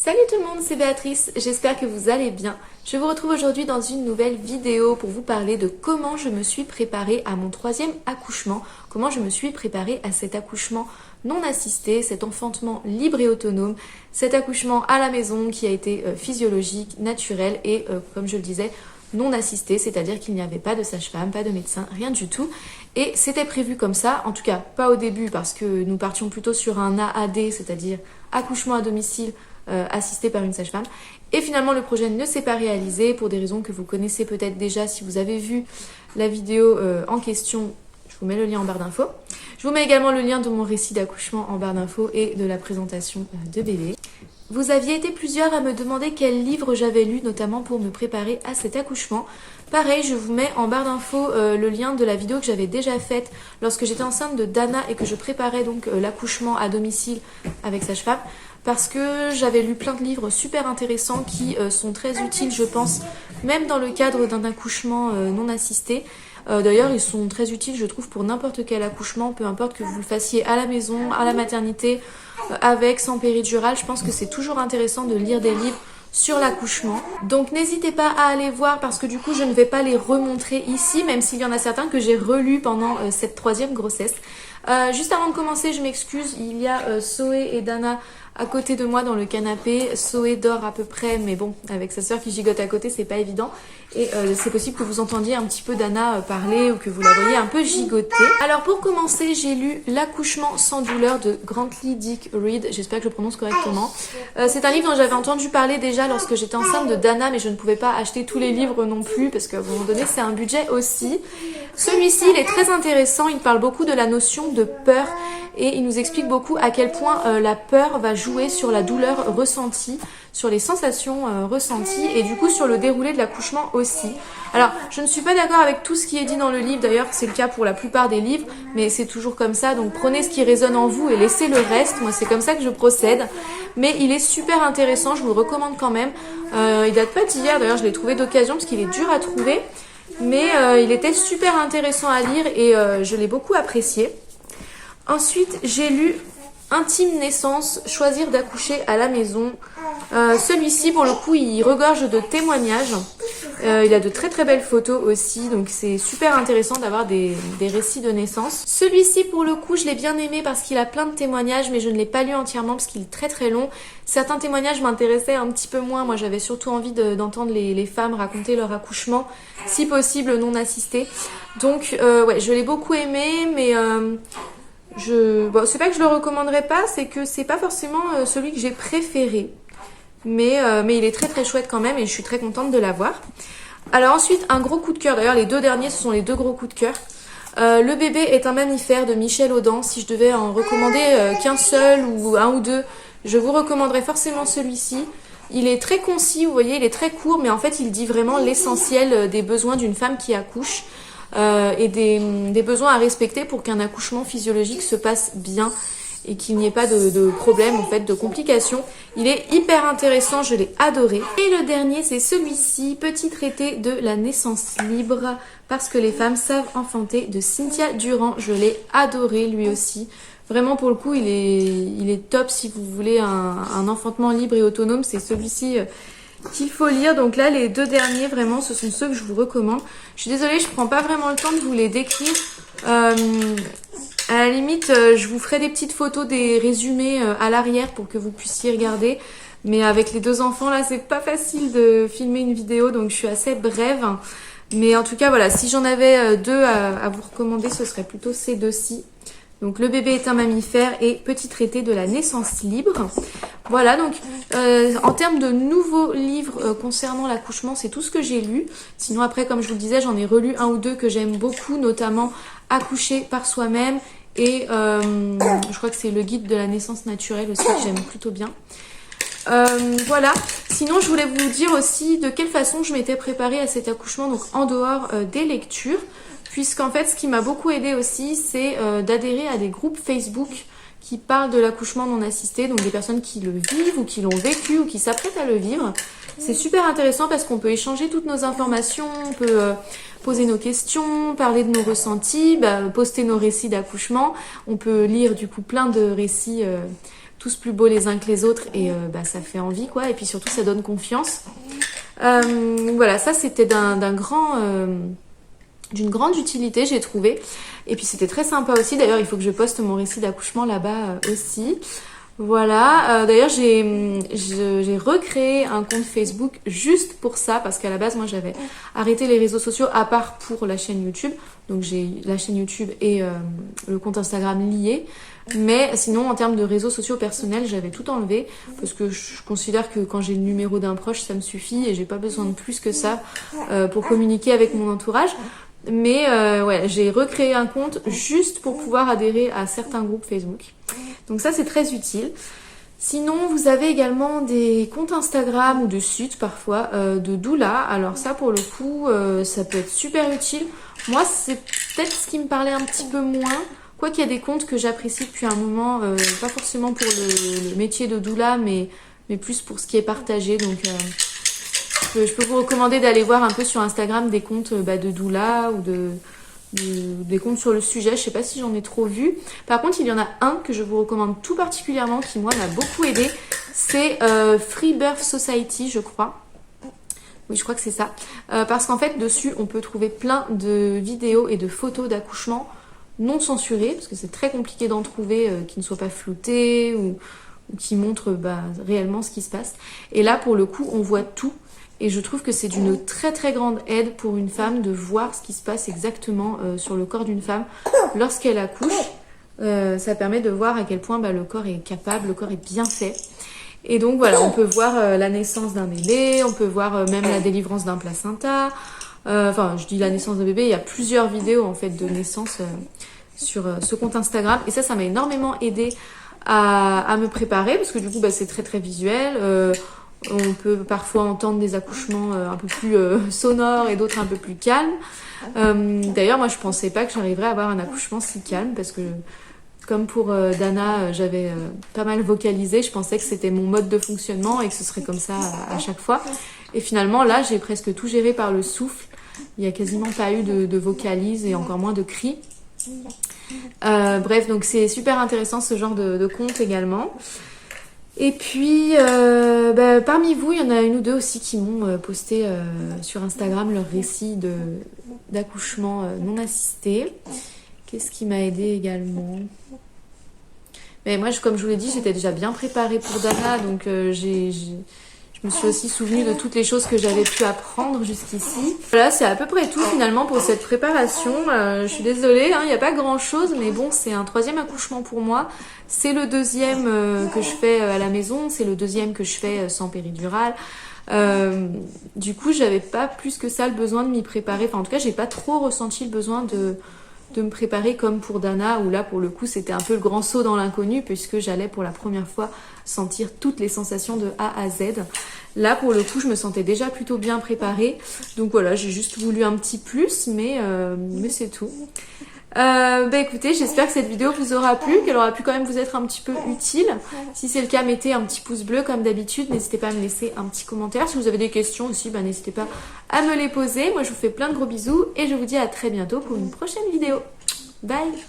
Salut tout le monde, c'est Béatrice, j'espère que vous allez bien. Je vous retrouve aujourd'hui dans une nouvelle vidéo pour vous parler de comment je me suis préparée à mon 3e accouchement, comment je me suis préparée à cet accouchement non assisté, cet enfantement libre et autonome, cet accouchement à la maison qui a été physiologique, naturel et comme je le disais, non assisté, c'est-à-dire qu'il n'y avait pas de sage-femme, pas de médecin, rien du tout. Et c'était prévu comme ça, en tout cas pas au début parce que nous partions plutôt sur un AAD, c'est-à-dire accouchement à domicile assisté par une sage-femme. Et finalement le projet ne s'est pas réalisé pour des raisons que vous connaissez peut-être déjà si vous avez vu la vidéo en question. Je vous mets le lien en barre d'infos. Je vous mets également le lien de mon récit d'accouchement en barre d'infos et de la présentation de bébé. Vous aviez été plusieurs à me demander quel livre j'avais lu, notamment pour me préparer à cet accouchement. Pareil, je vous mets en barre d'infos le lien de la vidéo que j'avais déjà faite lorsque j'étais enceinte de Dana et que je préparais donc l'accouchement à domicile avec sage-femme. Parce que j'avais lu plein de livres super intéressants qui sont très utiles, je pense, même dans le cadre d'un accouchement non assisté. D'ailleurs, ils sont très utiles, je trouve, pour n'importe quel accouchement, peu importe que vous le fassiez à la maison, à la maternité, avec, sans péridurale. Je pense que c'est toujours intéressant de lire des livres sur l'accouchement. Donc n'hésitez pas à aller voir parce que du coup je ne vais pas les remontrer ici, même s'il y en a certains que j'ai relus pendant cette 3e grossesse. Juste avant de commencer, je m'excuse, il y a Zoé et Dana à côté de moi dans le canapé. Zoé dort à peu près, mais bon, avec sa soeur qui gigote à côté, c'est pas évident. Et c'est possible que vous entendiez un petit peu Dana parler ou que vous la voyez un peu gigoter. Alors pour commencer, j'ai lu L'accouchement sans douleur de Grantly Dick Reid. J'espère que je prononce correctement. C'est un livre dont j'avais entendu parler déjà lorsque j'étais enceinte de Dana, mais je ne pouvais pas acheter tous les livres non plus parce qu'à un moment donné, c'est un budget aussi. Celui-ci, il est très intéressant. Il parle beaucoup de la notion de peur et il nous explique beaucoup à quel point la peur va jouer sur la douleur ressentie, sur les sensations ressenties et du coup sur le déroulé de l'accouchement aussi. Alors, je ne suis pas d'accord avec tout ce qui est dit dans le livre, d'ailleurs c'est le cas pour la plupart des livres, mais c'est toujours comme ça, donc prenez ce qui résonne en vous et laissez le reste. Moi c'est comme ça que je procède, mais il est super intéressant, je vous le recommande quand même. Il date pas d'hier, d'ailleurs je l'ai trouvé d'occasion parce qu'il est dur à trouver, mais il était super intéressant à lire et je l'ai beaucoup apprécié. Ensuite, j'ai lu Intime naissance, choisir d'accoucher à la maison. Celui-ci, pour le coup, il regorge de témoignages. Il a de très très belles photos aussi, donc c'est super intéressant d'avoir des récits de naissance. Celui-ci, pour le coup, je l'ai bien aimé parce qu'il a plein de témoignages, mais je ne l'ai pas lu entièrement parce qu'il est très très long. Certains témoignages m'intéressaient un petit peu moins. Moi, j'avais surtout envie d'entendre les femmes raconter leur accouchement, si possible non assisté. Donc, ouais, je l'ai beaucoup aimé, mais... Bon, c'est pas que je le recommanderais pas, c'est que c'est pas forcément celui que j'ai préféré. Mais il est très très chouette quand même et je suis très contente de l'avoir. Alors ensuite, un gros coup de cœur. D'ailleurs, les deux derniers, ce sont les deux gros coups de cœur. Le bébé est un mammifère de Michel Audin. Si je devais en recommander qu'un seul ou un ou deux, je vous recommanderais forcément celui-ci. Il est très concis, vous voyez, il est très court, mais en fait, il dit vraiment l'essentiel des besoins d'une femme qui accouche. Et des besoins à respecter pour qu'un accouchement physiologique se passe bien et qu'il n'y ait pas de problème, en fait, de complications. Il est hyper intéressant, je l'ai adoré. Et le dernier, c'est celui-ci, Petit traité de la naissance libre, parce que les femmes savent enfanter, de Cynthia Durand. Je l'ai adoré, lui aussi. Vraiment, pour le coup, il est top si vous voulez un enfantement libre et autonome. C'est celui-ci... qu'il faut lire. Donc là, les deux derniers, vraiment, ce sont ceux que je vous recommande. Je suis désolée, je prends pas vraiment le temps de vous les décrire. À la limite, je vous ferai des petites photos, des résumés à l'arrière pour que vous puissiez regarder. Mais avec les deux enfants, là, c'est pas facile de filmer une vidéo, donc je suis assez brève. Mais en tout cas, voilà, si j'en avais deux à vous recommander, ce serait plutôt ces deux-ci. Donc le bébé est un mammifère et Petit traité de la naissance libre. Voilà, donc en termes de nouveaux livres concernant l'accouchement, c'est tout ce que j'ai lu. Sinon après, comme je vous le disais, j'en ai relu un ou deux que j'aime beaucoup, notamment Accoucher par soi-même et je crois que c'est le guide de la naissance naturelle aussi que j'aime plutôt bien. Voilà, sinon je voulais vous dire aussi de quelle façon je m'étais préparée à cet accouchement, donc en dehors des lectures. Puisqu'en fait, ce qui m'a beaucoup aidé aussi, c'est d'adhérer à des groupes Facebook qui parlent de l'accouchement non assisté, donc des personnes qui le vivent ou qui l'ont vécu ou qui s'apprêtent à le vivre. C'est super intéressant parce qu'on peut échanger toutes nos informations, on peut poser nos questions, parler de nos ressentis, poster nos récits d'accouchement. On peut lire du coup plein de récits tous plus beaux les uns que les autres et ça fait envie quoi. Et puis surtout ça donne confiance. Voilà, ça c'était d'une grande utilité j'ai trouvé. Et puis c'était très sympa aussi. D'ailleurs il faut que je poste mon récit d'accouchement là-bas aussi. Voilà, d'ailleurs j'ai recréé un compte Facebook juste pour ça parce qu'à la base moi j'avais arrêté les réseaux sociaux à part pour la chaîne YouTube, donc j'ai la chaîne YouTube et le compte Instagram liés, mais sinon en termes de réseaux sociaux personnels j'avais tout enlevé parce que je considère que quand j'ai le numéro d'un proche ça me suffit et j'ai pas besoin de plus que ça pour communiquer avec mon entourage. Mais ouais, j'ai recréé un compte juste pour pouvoir adhérer à certains groupes Facebook. Donc ça c'est très utile. Sinon vous avez également des comptes Instagram ou de sites parfois de doula. Alors ça pour le coup ça peut être super utile. Moi c'est peut-être ce qui me parlait un petit peu moins. Quoi qu'il y a des comptes que j'apprécie depuis un moment, pas forcément pour le métier de doula mais plus pour ce qui est partagé. Donc je peux vous recommander d'aller voir un peu sur Instagram des comptes de doula ou des comptes sur le sujet. Je sais pas si j'en ai trop vu. Par contre, il y en a un que je vous recommande tout particulièrement qui, moi, m'a beaucoup aidé. C'est Free Birth Society, je crois. Oui, je crois que c'est ça. Parce qu'en fait, dessus, on peut trouver plein de vidéos et de photos d'accouchement non censurées, parce que c'est très compliqué d'en trouver qui ne soient pas floutées ou qui montrent réellement ce qui se passe. Et là, pour le coup, on voit tout. Et je trouve que c'est d'une très très grande aide pour une femme de voir ce qui se passe exactement sur le corps d'une femme lorsqu'elle accouche. Ça permet de voir à quel point le corps est capable, le corps est bien fait. Et donc voilà, on peut voir la naissance d'un bébé, on peut voir même la délivrance d'un placenta. Enfin, je dis la naissance d'un bébé, il y a plusieurs vidéos en fait de naissance sur ce compte Instagram. Et ça m'a énormément aidé à me préparer parce que du coup c'est très très visuel. On peut parfois entendre des accouchements un peu plus sonores et d'autres un peu plus calmes. D'ailleurs, moi, je pensais pas que j'arriverais à avoir un accouchement si calme parce que, comme pour Dana, j'avais pas mal vocalisé. Je pensais que c'était mon mode de fonctionnement et que ce serait comme ça à chaque fois. Et finalement, là, j'ai presque tout géré par le souffle. Il n'y a quasiment pas eu de vocalise et encore moins de cris. Bref, donc c'est super intéressant ce genre de compte également. Et puis, parmi vous, il y en a une ou deux aussi qui m'ont posté sur Instagram leur récit d'accouchement non assisté. Qu'est-ce qui m'a aidé également? Mais moi, comme je vous l'ai dit, j'étais déjà bien préparée pour Dana, donc je me suis aussi souvenue de toutes les choses que j'avais pu apprendre jusqu'ici. Voilà, c'est à peu près tout finalement pour cette préparation. Je suis désolée, il n'y a pas grand chose, mais bon, c'est un 3e accouchement pour moi. C'est le 2e que je fais à la maison, c'est le 2e que je fais sans péridurale. Du coup, j'avais pas plus que ça le besoin de m'y préparer. Enfin, en tout cas, j'ai pas trop ressenti le besoin de me préparer comme pour Dana, où là, pour le coup, c'était un peu le grand saut dans l'inconnu, puisque j'allais pour la première fois sentir toutes les sensations de A à Z. Là, pour le coup, je me sentais déjà plutôt bien préparée. Donc voilà, j'ai juste voulu un petit plus, mais c'est tout. Écoutez, j'espère que cette vidéo vous aura plu, qu'elle aura pu quand même vous être un petit peu utile. Si c'est le cas, mettez un petit pouce bleu comme d'habitude. N'hésitez pas à me laisser un petit commentaire. Si vous avez des questions aussi, n'hésitez pas à me les poser. Moi, je vous fais plein de gros bisous et je vous dis à très bientôt pour une prochaine vidéo. Bye!